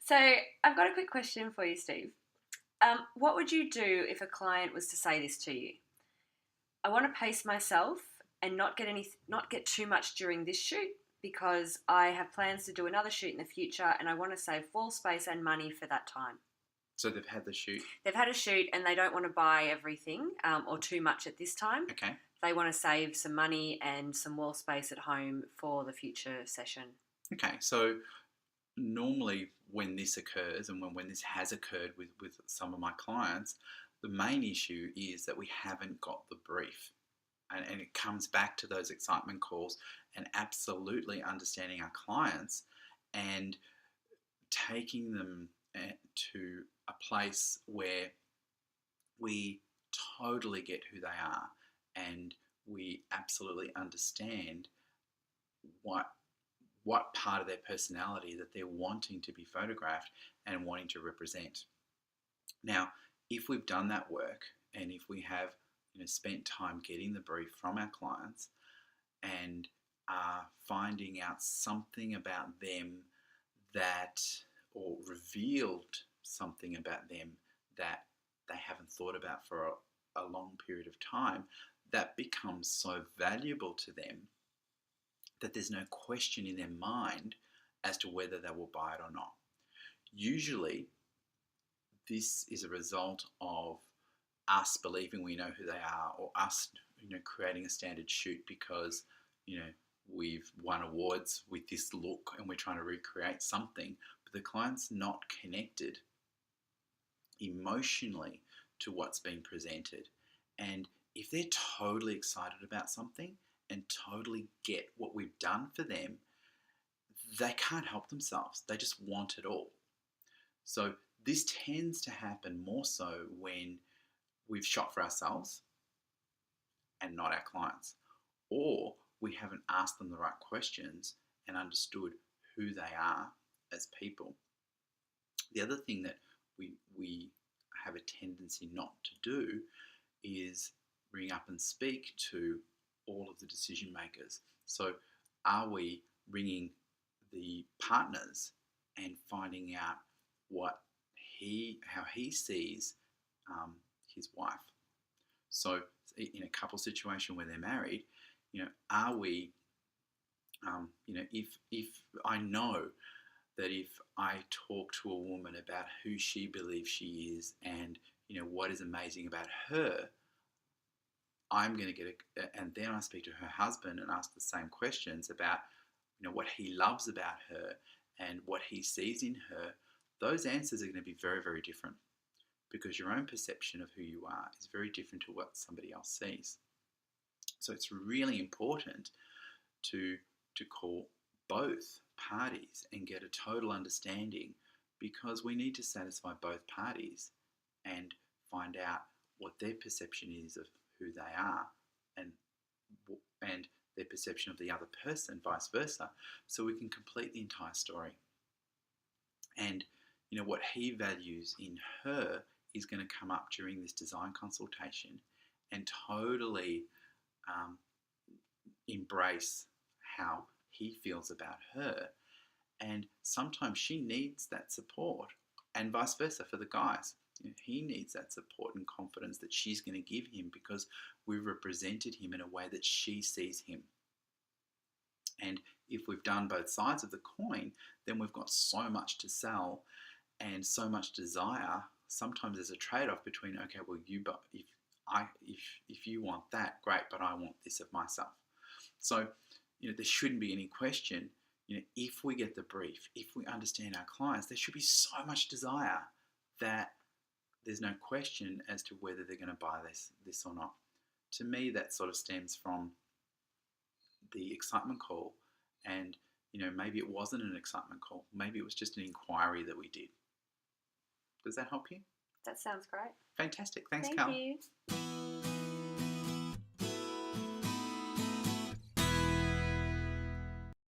So I've got a quick question for you, Steve. What would you do if a client was to say this to you? I want to pace myself and not get too much during this shoot because I have plans to do another shoot in the future and I want to save wall space and money for that time. So they've had the shoot. They've had a shoot and they don't want to buy everything or too much at this time. Okay. They want to save some money and some wall space at home for the future session. Okay. So normally when this occurs and when this has occurred with some of my clients, the main issue is that we haven't got the brief. And it comes back to those excitement calls and absolutely understanding our clients and taking them to a place where we totally get who they are and we absolutely understand what part of their personality that they're wanting to be photographed and wanting to represent. Now, if we've done that work and if we have spent time getting the brief from our clients and are finding out something about them that, or revealed something about them that they haven't thought about for a long period of time, that becomes so valuable to them that there's no question in their mind as to whether they will buy it or not. Usually, this is a result of us believing we know who they are, or us, creating a standard shoot because, we've won awards with this look and we're trying to recreate something, but the client's not connected emotionally to what's being presented. And if they're totally excited about something and totally get what we've done for them, they can't help themselves. They just want it all. So this tends to happen more so when we've shot for ourselves and not our clients, or we haven't asked them the right questions and understood who they are as people. The other thing that we have a tendency not to do is ring up and speak to all of the decision makers. So are we ringing the partners and finding out how he sees his wife? So in a couple situation where they're married, are we, if I know that if I talk to a woman about who she believes she is and what is amazing about her, I'm going to get and then I speak to her husband and ask the same questions about what he loves about her and what he sees in her. Those answers are going to be very, very different because your own perception of who you are is very different to what somebody else sees. So it's really important to call both parties and get a total understanding, because we need to satisfy both parties and find out what their perception is of who they are and their perception of the other person, vice versa, so we can complete the entire story. And what he values in her is going to come up during this design consultation and totally embrace how he feels about her. And sometimes she needs that support, and vice versa for the guys. He needs that support and confidence that she's going to give him because we've represented him in a way that she sees him. And if we've done both sides of the coin, then we've got so much to sell and so much desire. Sometimes there's a trade-off between, okay, well, if you want that, great, but I want this of myself. So, there shouldn't be any question. If we get the brief, if we understand our clients, there should be so much desire that there's no question as to whether they're going to buy this or not. To me, that sort of stems from the excitement call, and maybe it wasn't an excitement call. Maybe it was just an inquiry that we did. Does that help you? That sounds great. Fantastic. Thanks, Thank Cal. you.